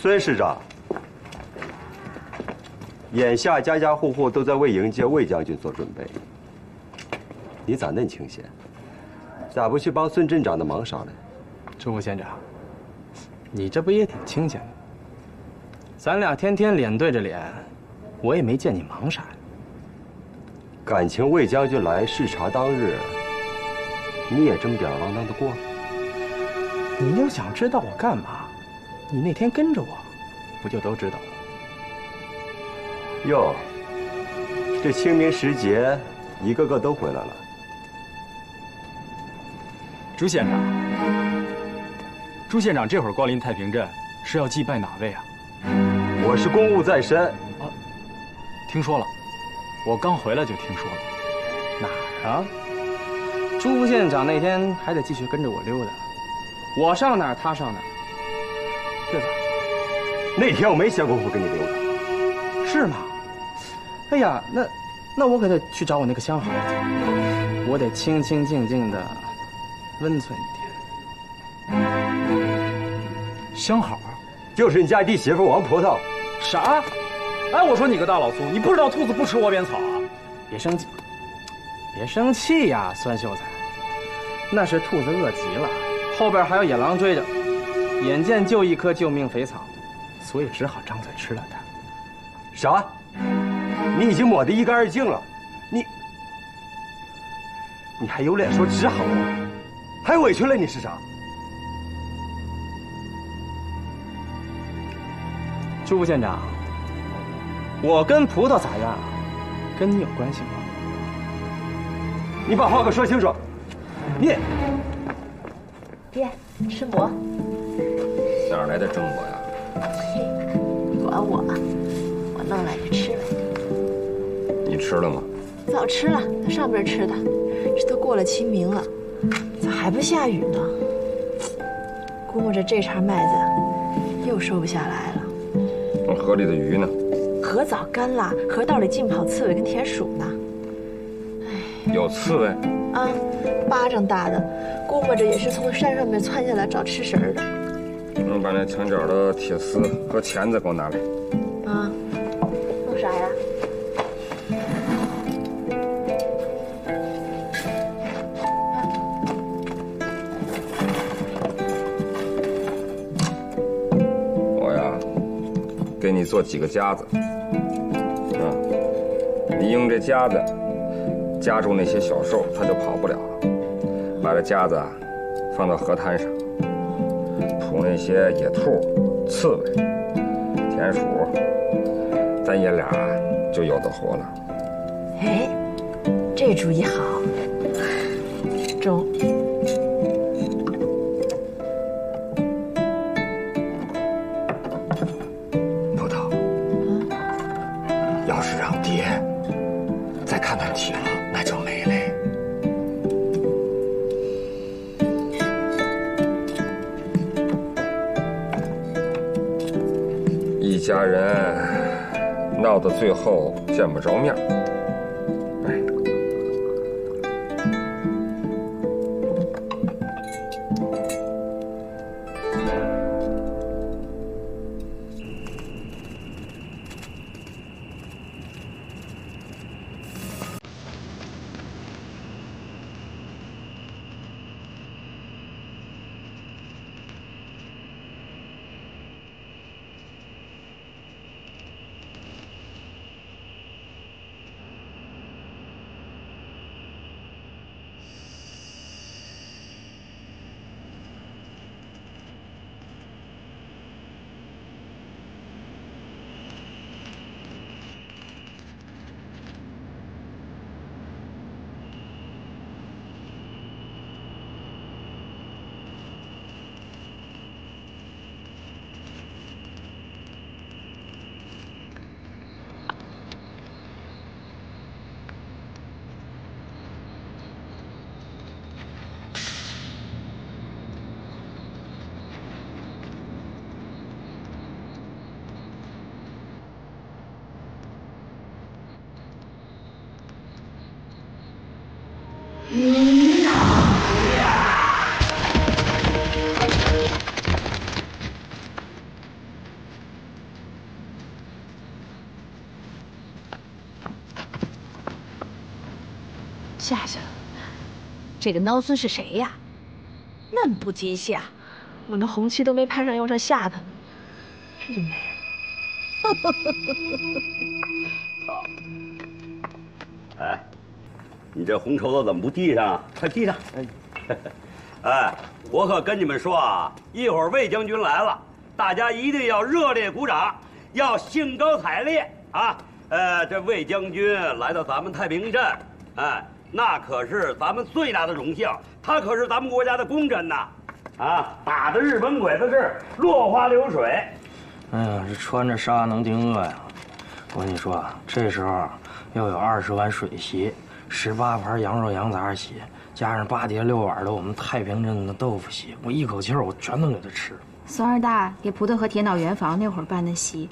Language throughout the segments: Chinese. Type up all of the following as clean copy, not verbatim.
孙市长，眼下家家户户都在为迎接魏将军做准备，你咋恁清闲？咋不去帮孙镇长的忙啥嘞？朱副县长，你这不也挺清闲的？咱俩天天脸对着脸，我也没见你忙啥呀。感情魏将军来视察当日，你也这么吊儿郎当的过了？你要想知道我干嘛，你那天跟着我，不就都知道了？哟，这清明时节，一个个都回来了。朱县长，朱县长这会儿光临太平镇，是要祭拜哪位啊？我是公务在身。啊，听说了，我刚回来就听说了。哪儿啊？朱副县长那天还得继续跟着我溜达，我上哪儿他上哪儿，对吧？那天我没闲工夫跟你溜达。是吗？哎呀，那我可得去找我那个相好去，我得清清静静的温存一天。相好啊，就是你家弟媳妇王葡萄。啥？哎，我说你个大老粗，你不知道兔子不吃窝边草啊？别生气，别生气呀，酸秀才。那是兔子饿极了，后边还有野狼追着，眼见就一颗救命肥草，所以只好张嘴吃了它。啥？你已经抹得一干二净了，你还有脸说只好？还委屈了你是啥？朱副县长，我跟葡萄咋样，跟你有关系吗？你把话给我说清楚。你，爹，吃馍。哪来的蒸馍呀？管我，我弄来就吃呗。你吃了吗？早吃了，上边吃的。这都过了清明了，咋还不下雨呢？估摸着这茬麦子又收不下来了。河里的鱼呢？河早干了，河道里净跑刺猬跟田鼠呢。有刺猬啊，巴掌大的，估摸着也是从山上面窜下来找吃食的。把那墙角的铁丝和钳子给我拿来。啊，弄啥呀？我呀，给你做几个夹子。你用这夹子夹住那些小兽，它就跑不了了。把这夹子放到河滩上，捕那些野兔、刺猬、田鼠，咱爷俩就有的活了。哎，这主意好。中。葡萄，要是让爹再看到铁了，那就没嘞。一家人闹到最后见不着面。夏夏，这个孬孙是谁呀？嫩不及下，我那红旗都没攀上，用上吓他呢，这就没人。哎，你这红绸子怎么不递上？快递上！哎，我可跟你们说啊，一会儿魏将军来了，大家一定要热烈鼓掌，要兴高采烈啊！这魏将军来到咱们太平镇，哎，那可是咱们最大的荣幸，他可是咱们国家的功臣呐！啊，打的日本鬼子是落花流水。哎呀，这穿着纱能顶饿呀！我跟你说啊，这时候要有20碗水席，18盘羊肉羊杂席，加上8碟6碗的我们太平镇的豆腐席，我一口气我全都给他吃。孙二大给葡萄和铁脑圆房那会儿办的席，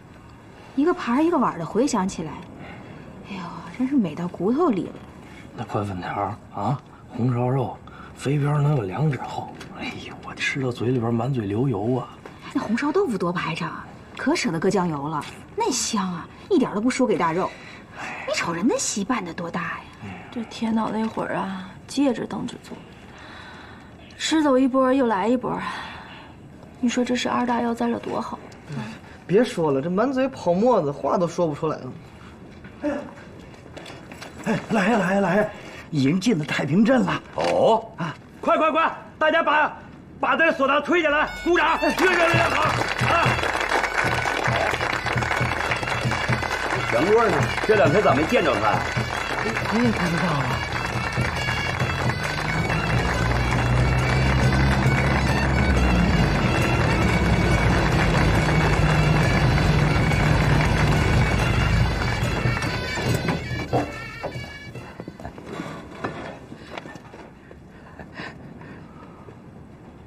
一个盘一个碗的，回想起来，哎呦，真是美到骨头里了。那宽粉条啊，红烧肉，肥膘能有2指厚，哎呦，我吃到嘴里边满嘴流油啊！那红烧豆腐多排场啊，可舍得搁酱油了，那香啊，一点都不输给大肉。你瞅人那席办的多大呀！这铁脑那会儿啊，接着等着做，吃走一波又来一波，你说这是二大要在这多好？别说了，这满嘴泡沫子，话都说不出来了。哎呀，哎，来呀来呀来呀，已经进了太平镇了。哦啊，快快快，大家把这唢呐吹起来，鼓掌，越热烈越好啊！杨波呢？这2天咋没见着他？你也看得到了。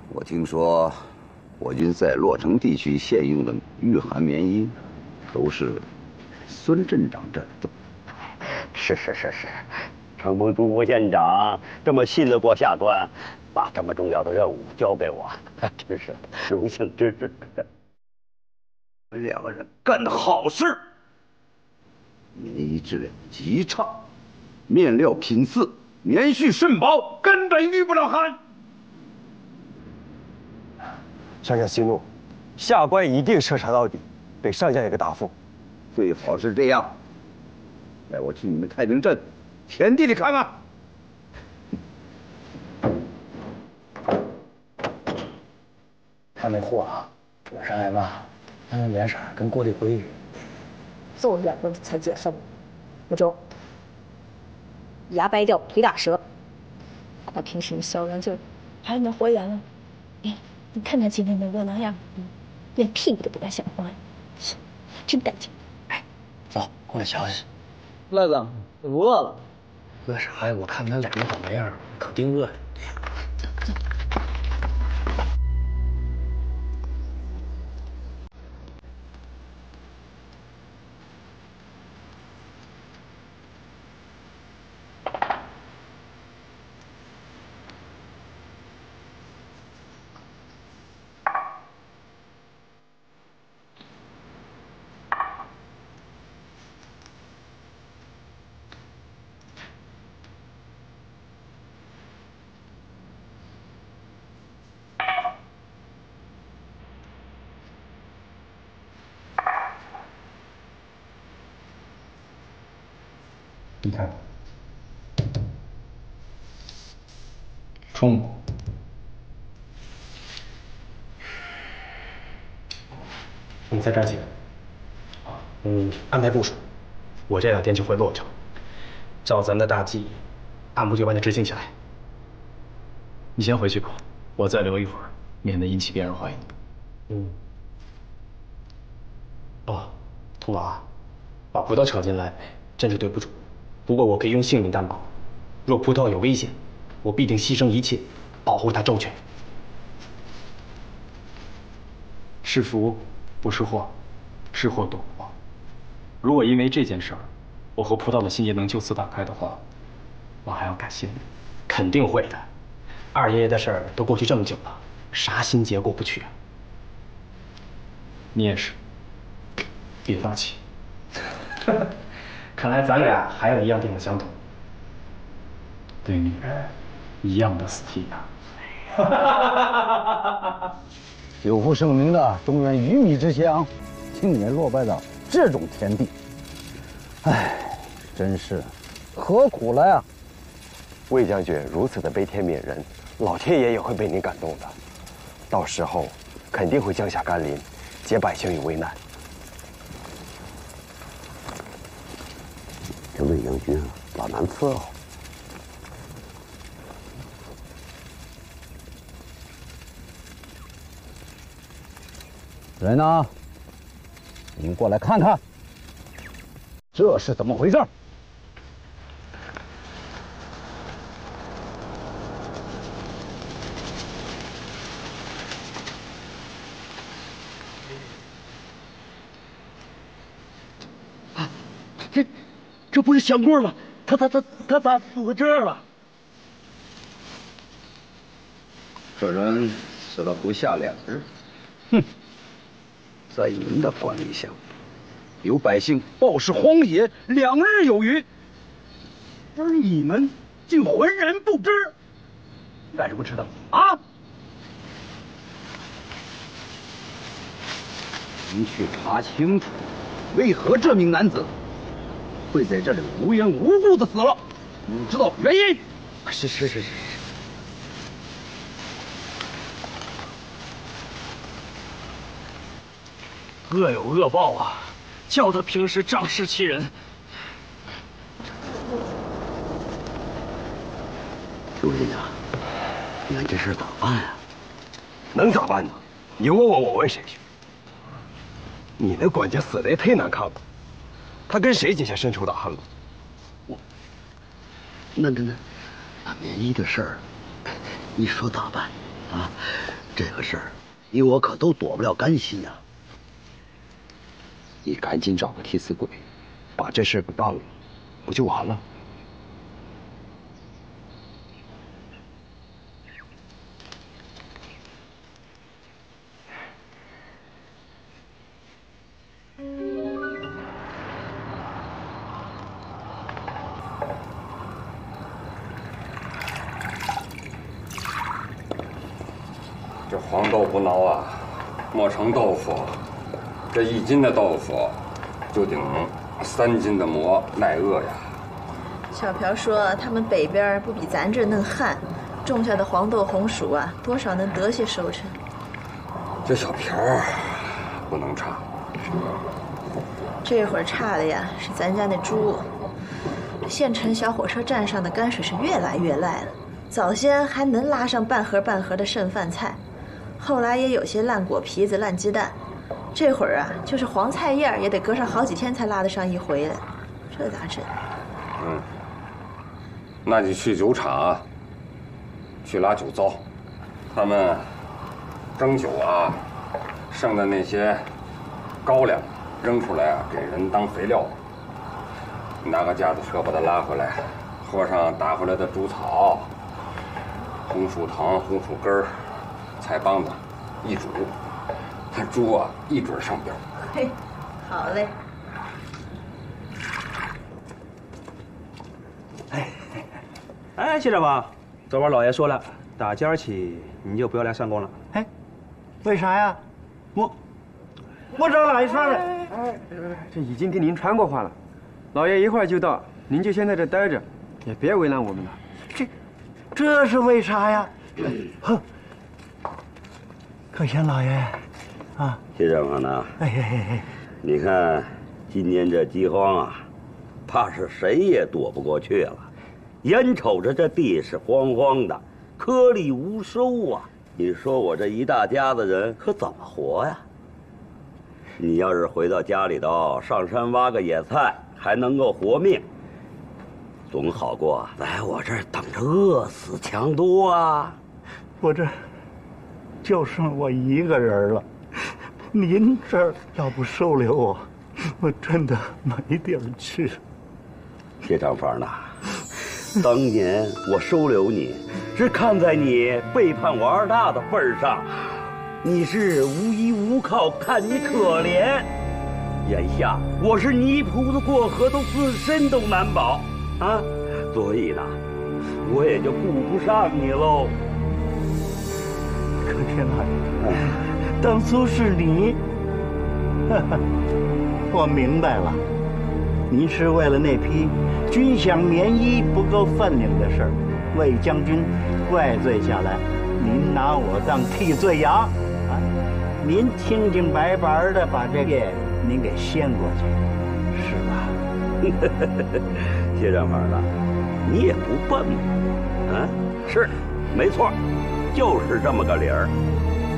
我听说，我军在洛城地区现用的御寒棉衣，都是孙镇长这的。是，承蒙朱副县长这么信得过下关，把这么重要的任务交给我，真是荣幸之至。我们2个人干的好事，棉衣质量极差，面料品质棉絮甚薄，根本御不了寒。上下息怒，下官一定彻查到底，给上将一个答复。最好是这样。带我去你们太平镇田地里看看。他那货啊，我上挨骂，他那脸色跟锅里灰似的。揍2个才解恨，不中。牙掰掉，腿打折。他平时小人就还能活眼了。你看他今天那窝囊样，连屁股都不敢想放，真带劲。哎，走，过来瞧瞧。赖子，我不饿了。饿啥呀？我看他脸那倒霉样，可丁饿呀。你看，冲！你再站起来。安排部署，我这2天就回洛城，照咱的大计，按部就班的执行起来。你先回去吧，我再留一会儿，免得引起别人怀疑。哦，童老啊，把葡萄扯进来，真是对不住。不过我可以用性命担保，若葡萄有危险，我必定牺牲一切，保护他周全。是福不是祸，是祸躲不过。如果因为这件事儿，我和葡萄的心结能就此打开的话，我还要感谢你。肯定会的，二爷爷的事儿都过去这么久了，啥心结过不去啊？你也是，别发气。看来咱俩还有一样地方相同。对女人一样的死心眼。久负盛名的中原鱼米之乡，竟也落败到这种田地。唉，真是何苦了呀！魏将军如此的悲天悯人，老天爷也会被您感动的，到时候肯定会降下甘霖，解百姓于危难。这魏将军啊，老难伺候。人呢？您过来看看，这是怎么回事？这不是香棍吗？他咋死这儿了？这人死了不下2日。哼，在您的管理下，有百姓暴尸荒野2日有余，而你们竟浑然不知，干什么吃的啊？您去查清楚，为何这名男子会在这里无缘无故的死了？你知道原因？是。恶有恶报啊！叫他平时仗势欺人。朱军啊，你看这事咋办啊？能咋办呢？你问我问谁去？你那管家死的也忒难看了，他跟谁结下深仇大恨了？那棉衣的事儿，你说咋办啊？这个事儿，你我可都躲不了干系呀。你赶紧找个替死鬼，把这事给办了，不就完了？这黄豆不孬啊，磨成豆腐，这1斤的豆腐就顶3斤的馍，耐饿呀。小朴说，他们北边不比咱这嫩旱，种下的黄豆红薯啊，多少能得些收成。这小朴不能差，这会儿差的呀是咱家那猪。县城小火车站上的泔水是越来越赖了，早先还能拉上半盒的剩饭菜，后来也有些烂果皮子、烂鸡蛋。这会儿啊，就是黄菜叶也得隔上好几天才拉得上一回来，这咋整？那你去酒厂去拉酒糟，他们蒸酒啊，剩的那些高粱扔出来啊，给人当肥料。拿个架子车把它拉回来，和上打回来的猪草、红薯糖、红薯根儿、菜帮子一煮，它猪啊一准上膘。嘿，好嘞。哎，谢大宝，昨晚老爷说了，打今儿起你就不要来上工了。哎，为啥呀？我找哪一串了？这已经给您传过话了，老爷一会儿就到，您就先在这待着，也别为难我们了。这是为啥呀？哼，可贤老爷，啊，谢正方呢？你看今年这饥荒啊，怕是谁也躲不过去了。眼瞅着这地是荒荒的，颗粒无收啊！你说我这一大家子人可怎么活呀？你要是回到家里头上山挖个野菜，还能够活命，总好过来我这儿等着饿死强多啊！我这就剩我一个人了，您这儿要不收留我，我真的没地儿去。谢长房呐，当年我收留你，是看在你背叛我二大的份上，你是无依无靠，看你可怜。眼下我是泥菩萨过河，都自身都难保啊！所以呢，我也就顾不上你喽。可天哪，当初是你，我明白了，你是为了那批军饷棉衣不够分量的事儿，魏将军怪罪下来，您拿我当替罪羊啊！您清清白白的把这个您给掀过去，是吧？谢正法的，你也不笨嘛，啊，是，没错，就是这么个理儿。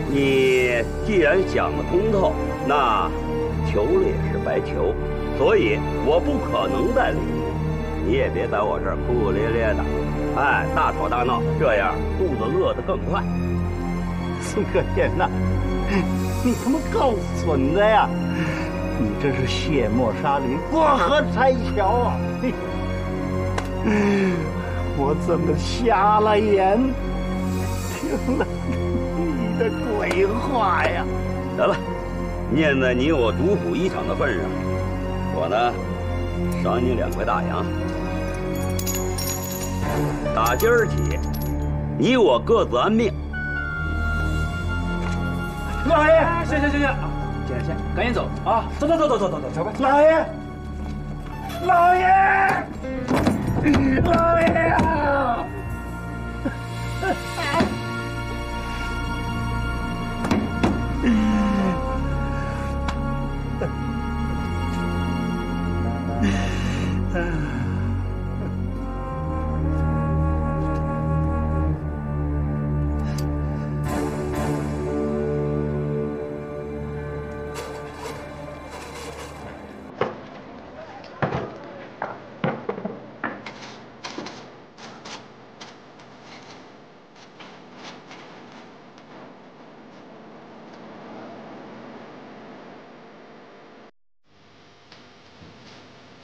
你既然想得通透，那求了也是白求，所以我不可能再理你。你也别在我这儿哭哭咧咧的，哎，大吵大闹，这样肚子饿得更快。宋可天呐，你他妈够损的呀！你这是卸磨杀驴，过河拆桥啊！我怎么瞎了眼，听了你的鬼话呀！得了，念在你我主辅一场的份上，我呢赏你2块大洋。打今儿起，你我各自安命。老爷，行，先，赶紧走啊！走吧。老爷，老爷啊！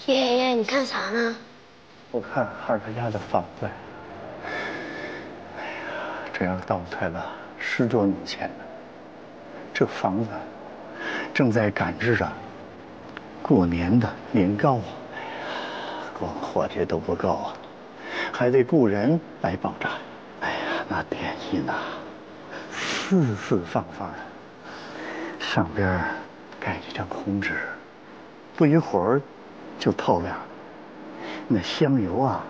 爷爷，你看啥呢？我看二他家的房子。哎呀，这要倒退了10多年前了。这房子正在赶制着过年的年糕啊！哎呀，光伙计都不够啊，还得雇人来爆炸。哎呀，那电印呐，四四方方的，上边盖一张红纸，不一会儿就透亮了。那香油啊，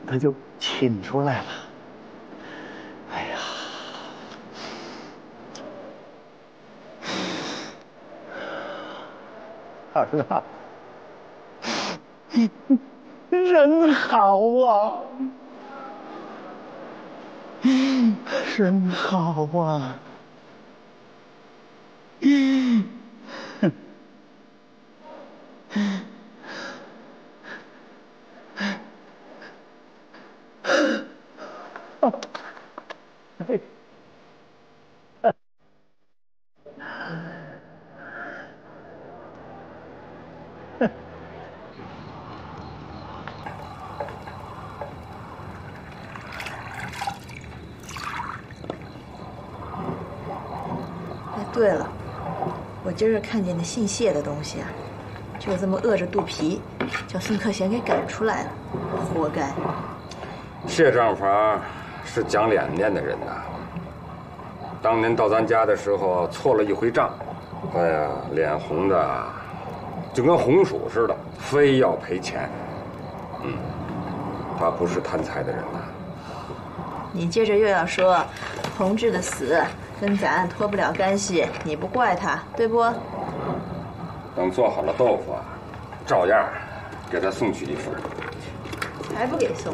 它就沁出来了。哎呀，儿子，人好啊，人好啊。对了，我今儿看见那姓谢的东西啊，就这么饿着肚皮，叫孙克贤给赶出来了，活该。谢账房是讲脸面的人呐。当年到咱家的时候错了一回账，哎呀，脸红的就跟红薯似的，非要赔钱。他不是贪财的人呐。你接着又要说，同志的死跟咱脱不了干系，你不怪他，对不？等做好了豆腐啊，照样给他送去一份。还不给送？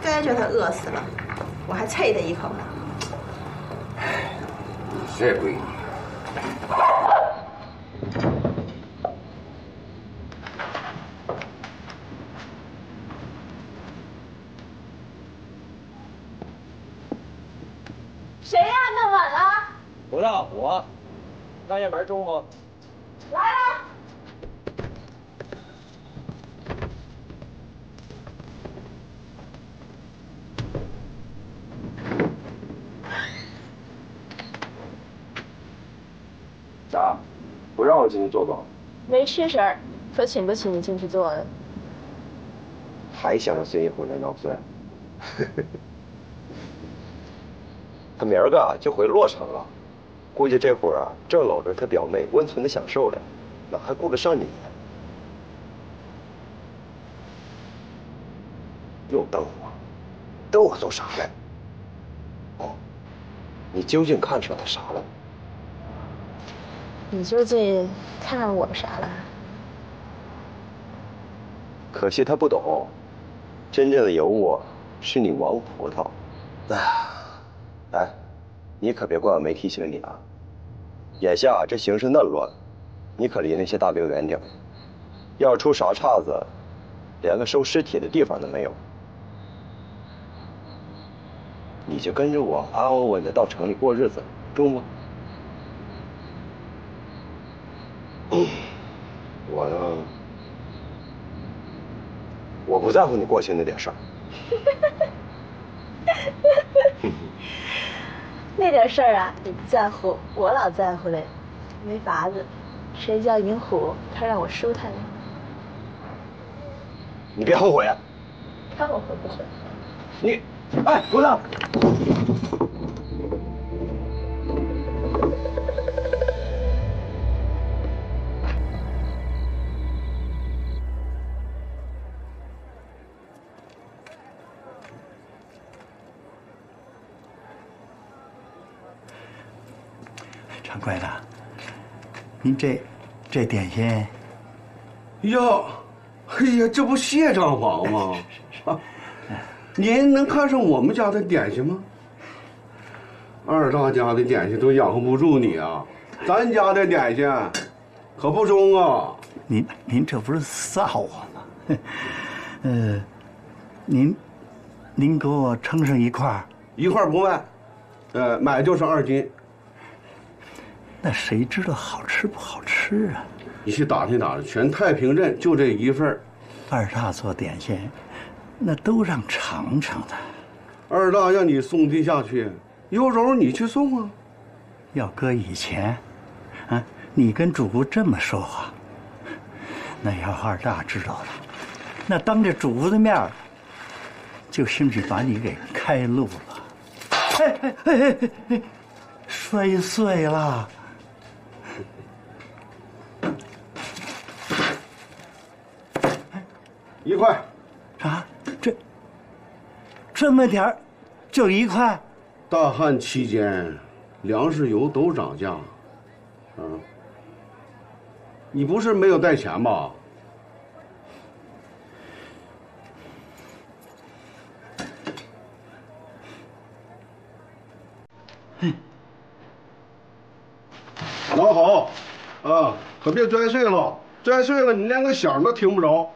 该叫他饿死了，我还啐他一口呢。这闺女。谁呀？那么晚了？不大火，让爷们中午。来了。咋？不让我进去坐吧？没吃食儿，可请不起你进去坐的。还想着孙一虎那脑孙？他明儿个就回洛城了，估计这会儿啊正搂着他表妹温存的享受呢，哪还顾得上你？又瞪我，瞪我做啥嘞？哦，你究竟看上他啥了？你究竟看上我啥了？可惜他不懂，真正的尤物是你王葡萄。哎，你可别怪我没提醒你啊！眼下这形势嫩乱，你可离那些大兵远点。要是出啥岔子，连个收尸体的地方都没有。你就跟着我安安稳稳的到城里过日子，中吗？我呢，我不在乎你过去那点事儿。那点事儿啊，你不在乎，我老在乎嘞。没法子，谁叫银虎他让我收他呢？你别后悔啊！看我会不会？你，哎，鼓掌！掌柜的，您这点心，哟，哎呀，这不谢账房吗？啊，您能看上我们家的点心吗？二大家的点心都养活不住你啊，咱家的点心可不中啊！您这不是臊我吗？您给我称上一块不卖，买就是2斤。那谁知道好吃不好吃啊？你去打听打听，全太平镇就这一份。二大做点心，那都让尝尝的。二大让你送地下去，有种你去送啊！要搁以前，啊，你跟主顾这么说话，那要二大知道了，那当着主顾的面，就兴许把你给开路了。哎，摔碎了。1块。啊，这么点儿，就1块？大旱期间，粮食油都涨价。你不是没有带钱吧？拿好，啊，可别拽碎了，拽碎了你连个响都听不着。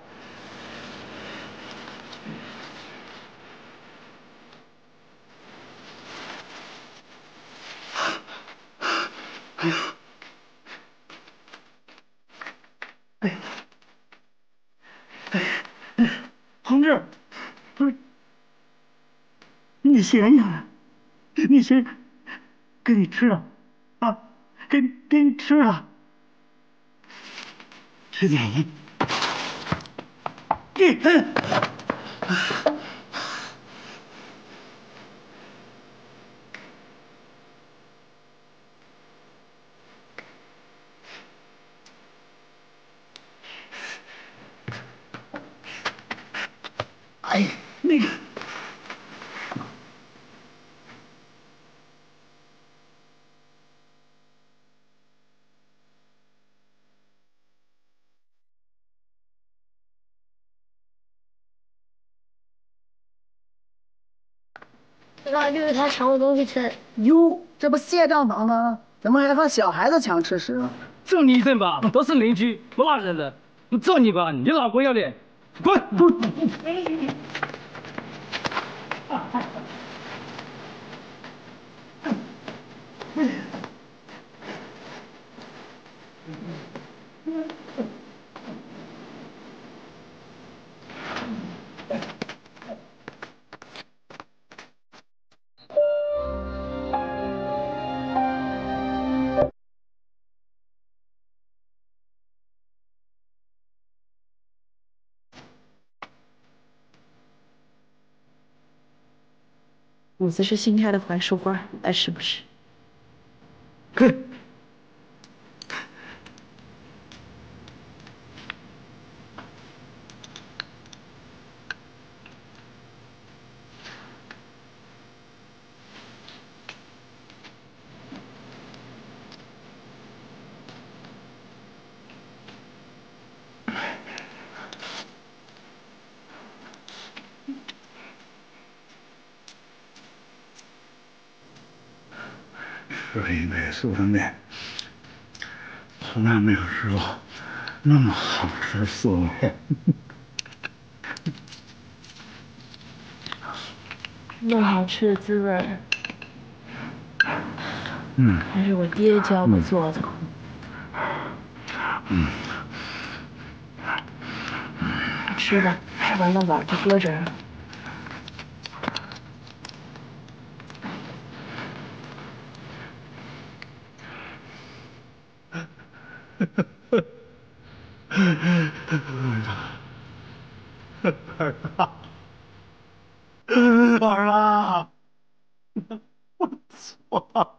哎呀！同志，不是，你醒醒，你先给你吃了，啊，给你吃了，吃点心。哎，那个，让绿他抢我东西吃。哟，这不谢账房吗？怎么还和小孩子抢吃食啊？揍你一顿吧，都是邻居，不骂人的。不揍你吧，你老不要脸，滚！伍子是新开的槐树官，爱吃不吃。哼。这一杯素的面，从来没有吃过那么好吃素面。那么好吃的滋味，还是我爹教我做的。吃吧，吃完了碗就搁这儿。儿啊，我错了。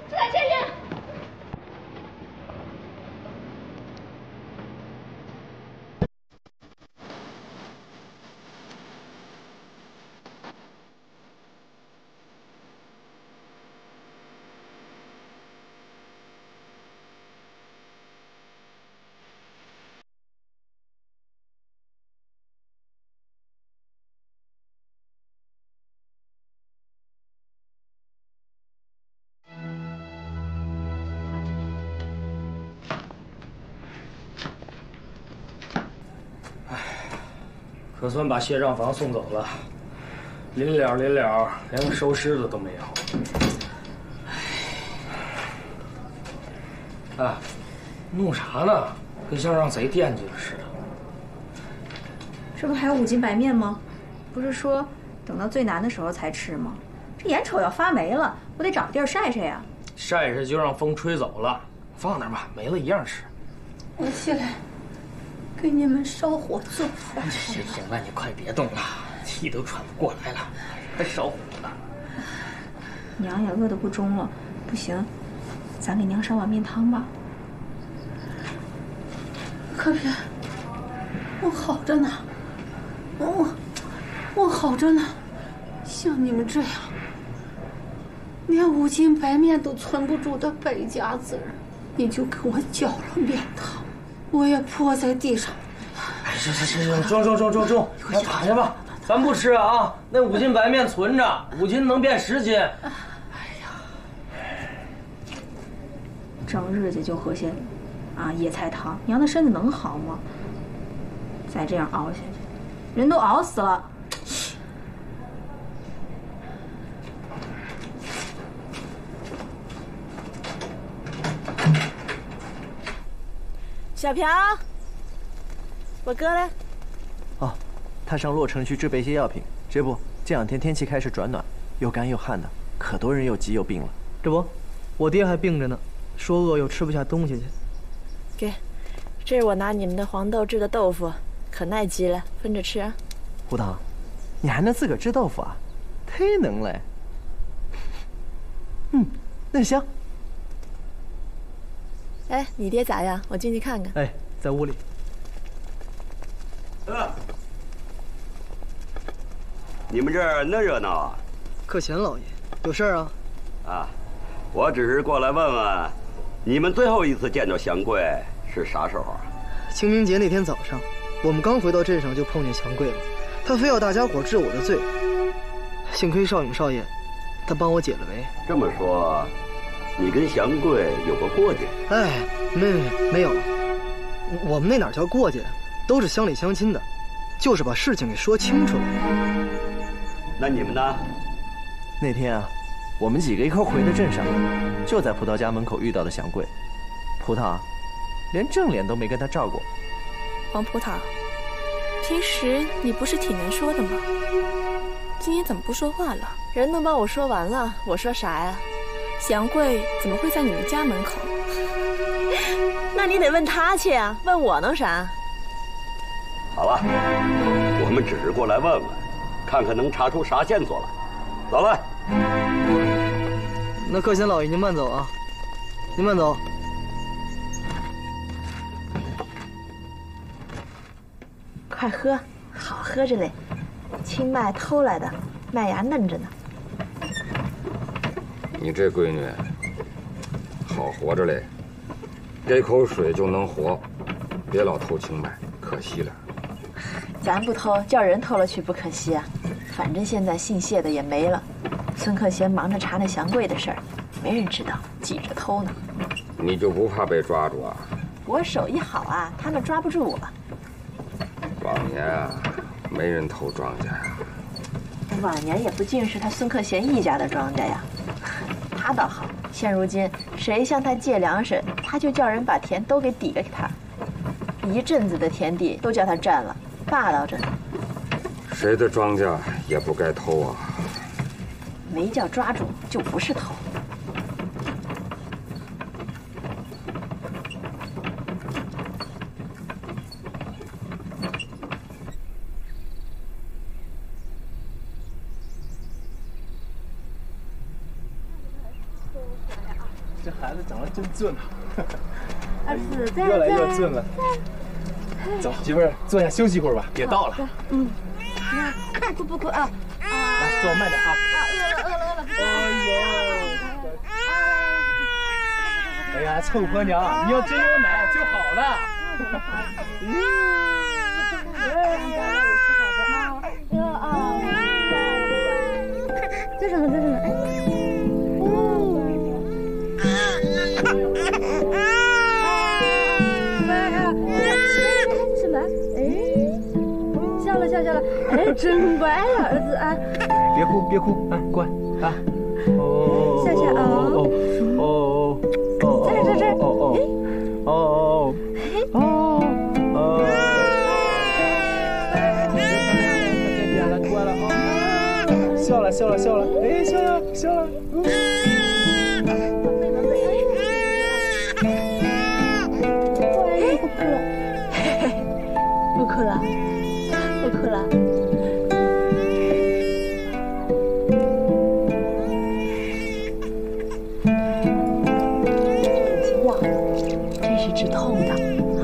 出来见人！可算把谢账房送走了，临了，连个收尸的都没有。哎，弄啥呢？跟像让贼惦记了似的。这不还有5斤白面吗？不是说等到最难的时候才吃吗？这眼瞅要发霉了，我得找个地儿晒晒呀。晒晒就让风吹走了，放那儿吧，没了一样吃。我起来给你们烧火做饭。行了，你快别动了，气都喘不过来了，还烧火呢。娘也饿得不中了，不行，咱给娘烧碗面汤吧。可别，我好着呢，我好着呢。像你们这样连5斤白面都存不住的败家子儿，你就给我搅了面汤，我也泼在地上。哎，行，中，快躺下吧，咱不吃啊。那5斤白面存着，5斤能变10斤。正日子就喝些野菜汤，娘的身子能好吗？再这样熬下去，人都熬死了。小朴，我哥嘞？哦，他上洛城去置备些药品。这不，这2天天气开始转暖，又干又旱的，可多人又急又病了。这不，我爹还病着呢，说饿又吃不下东西去。给，这是我拿你们的黄豆制的豆腐，可耐饥了，分着吃啊。胡桃，你还能自个儿制豆腐啊？忒能嘞！那香。哎，你爹咋样？我进去看看。哎，在屋里。你们这儿那热闹啊？克勤老爷，有事儿啊？啊，我只是过来问问，你们最后一次见着祥贵是啥时候啊？清明节那天早上，我们刚回到镇上就碰见祥贵了，他非要大家伙治我的罪。幸亏少勇少爷，他帮我解了围。这么说，你跟祥贵有过过节？哎，没有，我们那哪叫过节，都是乡里乡亲的，就是把事情给说清楚了。那你们呢？那天啊，我们几个一块回的镇上，就在葡萄家门口遇到的祥贵。葡萄连正脸都没跟他照过。黄葡萄，平时你不是挺能说的吗？今天怎么不说话了？人都帮我说完了，我说啥呀？祥贵怎么会在你们家门口？那你得问他去啊，问我能啥？好了，我们只是过来问问，看看能查出啥线索来。走了。那克贤老爷您慢走啊，您慢走。快喝，好喝着嘞，青麦偷来的，麦芽嫩着呢。你这闺女好活着嘞，给口水就能活，别老偷青麦，可惜了。咱不偷，叫人偷了去不可惜啊。反正现在姓谢的也没了，孙克贤忙着查那祥贵的事儿，没人知道，挤着偷呢。你就不怕被抓住啊？我手艺好啊，他们抓不住我。往年啊，没人偷庄稼呀。往年也不尽是他孙克贤一家的庄稼呀。他倒好，现如今谁向他借粮食，他就叫人把田都给抵给他，一阵子的田地都叫他占了，霸道着呢。谁的庄稼也不该偷啊！没叫抓住，就不是偷。这孩子长得真俊啊！越来越俊了。走，媳妇儿，坐下休息一会儿吧，别倒了。嗯，不哭啊！来，坐慢点啊。饿了。哎呀，臭婆娘，你要真有奶就好了。这什么？笑了，哎，真乖呀，儿子啊！别哭，哎，乖啊！笑啊！乖了啊！笑了，哎，笑了。不哭了。药，这是止痛的啊，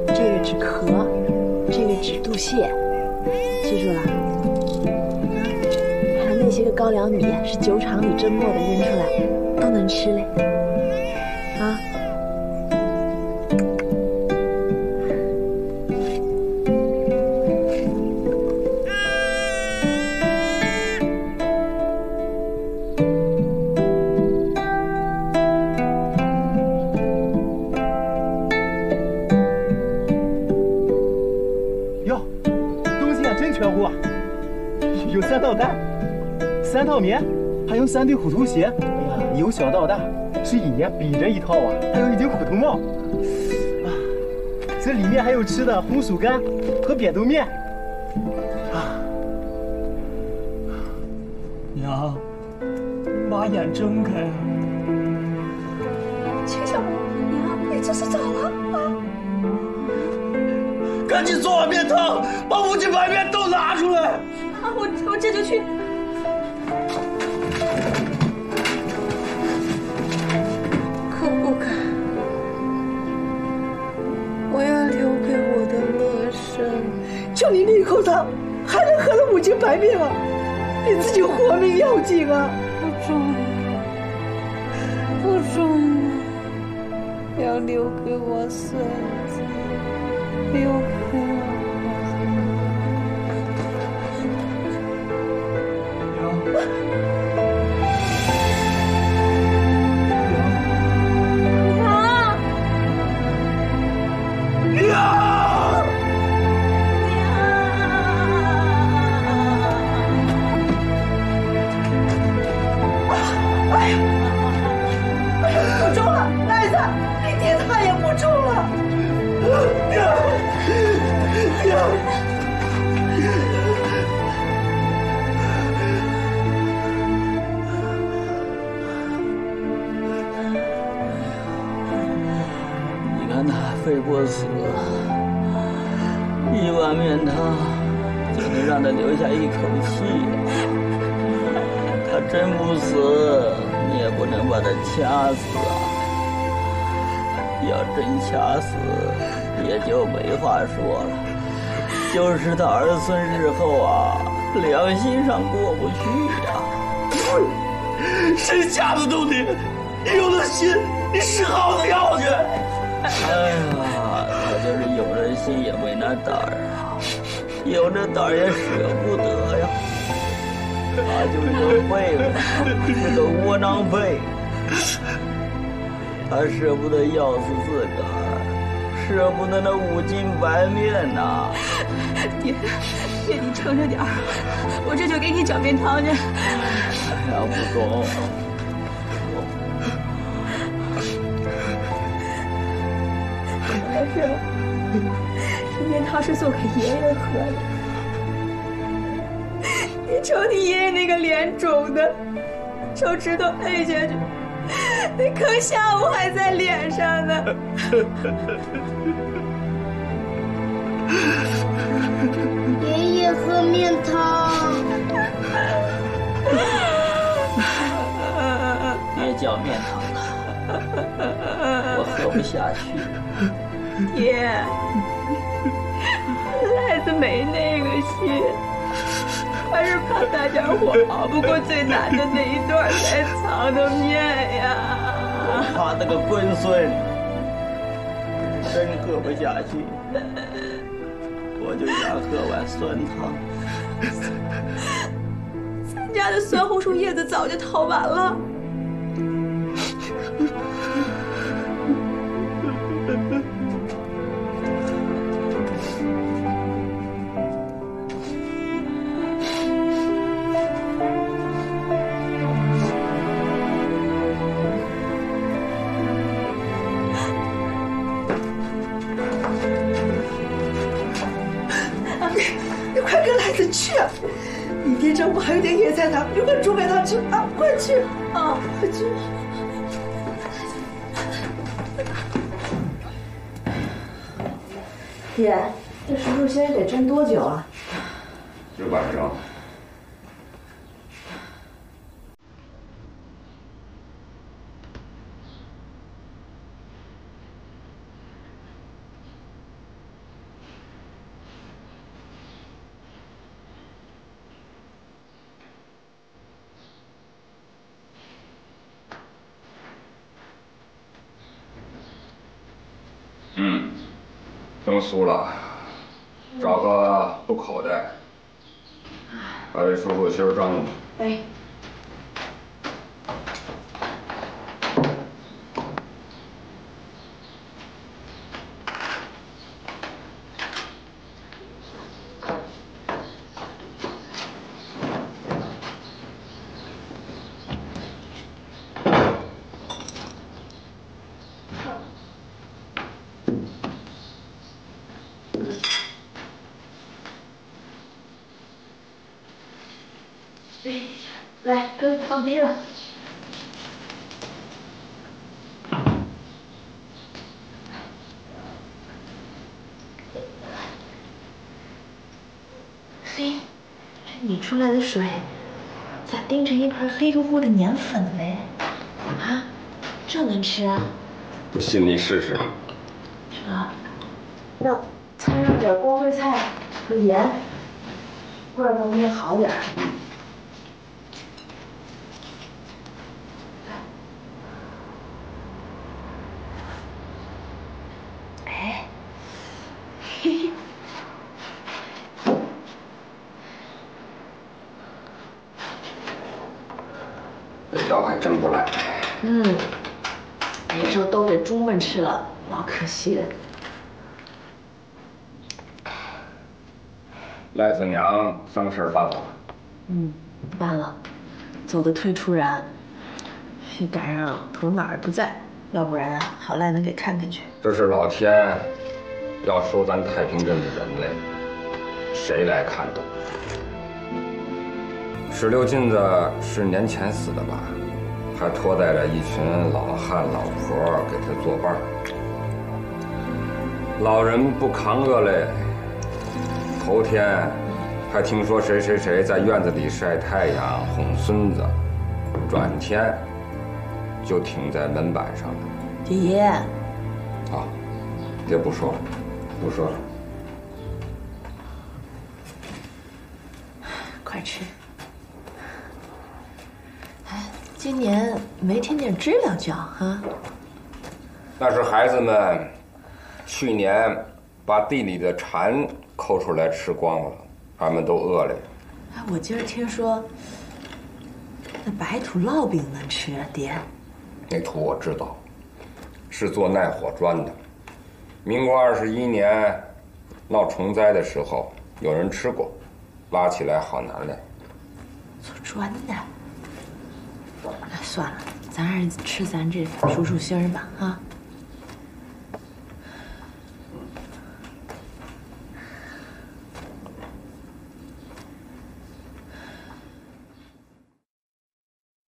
这个止咳，这个止肚泻，记住了。还有那些个高粱米是酒厂里蒸过的，扔出来都能吃嘞。啊。有3套蛋，3套棉，还有3对虎头鞋。哎呀，由小到大是一年比着一套啊！还有一顶虎头帽。啊，这里面还有吃的红薯干和扁豆面。啊，娘，把眼睁开啊！秦小红，娘，你这是咋了啊？赶紧做碗面汤，把5斤白面都拿出来。我这就去。可不可？我要留给我的乐生。就你那口汤，还能喝了5斤白面啊？你自己活命要紧啊！不中了，要留给我孙子，留给我。不中了，奶子，你爹他也不中了。你看他肺过死， 1碗面汤就能让他留下一口气。他真不死，你也不能把他掐死啊！要真掐死，也就没话说了。就是他儿孙日后啊，良心上过不去呀。谁掐得动你？你有了心，你使耗子药去！哎呀，他就是有了心也没那胆儿啊，有这胆儿也舍不得呀。他就是个废物，是个窝囊废。他舍不得要死自个儿，舍不得那5斤白面呐。爹，你撑着点儿，我这就给你搅面汤去。哎呀，不懂。这面汤是送给爷爷喝的。你瞅你爷爷那个脸肿的，手指头摁下去，那坑下午还在脸上呢。爷爷喝面汤。别叫面汤了，我喝不下去。爹，赖子没那个心，还是怕大家伙熬不过最难的那一段才藏的面呀。我怕那个龟孙真喝不下去，我就想喝碗酸汤。咱家的酸红薯叶子早就淘完了。你快跟赖子去！你爹这不还有点野菜汤，你快煮给他吃啊！快去啊！快去！爹，这手术现在得针多久啊？1晚上。灯酥了，找个布口袋，把这手术芯装进去。哎。来，跟放屁了。嘿，你出来的水咋盯成一盘黑乎乎的粘粉嘞？啊，这能吃啊？不信你试试。啊，那掺上点光辉菜和盐，味儿能不能好点？哎，嘿嘿。味道还真不赖。别说都给猪们吃了，老可惜了。赖子娘丧事办了？办了，走得忒突然，也赶上头哪儿不在，要不然好赖能给看看去。这是老天要收咱太平镇的人类，谁来看的？16金子是年前死的吧？还拖带着一群老汉老婆给他作伴。老人不扛饿累，头天还听说谁谁谁在院子里晒太阳哄孙子，转天就停在门板上了。爹爷，啊，爹不说了，不说了。快吃。哎，今年没听见知了叫啊？那是孩子们去年把地里的蝉抠出来吃光了，他们都饿了。哎，我今儿听说那白土烙饼能吃啊，爹。那土我知道，是做耐火砖的。民国21年闹虫灾的时候，有人吃过，拉起来好难来。做砖的。算了，咱还是吃咱这数数星儿吧，啊。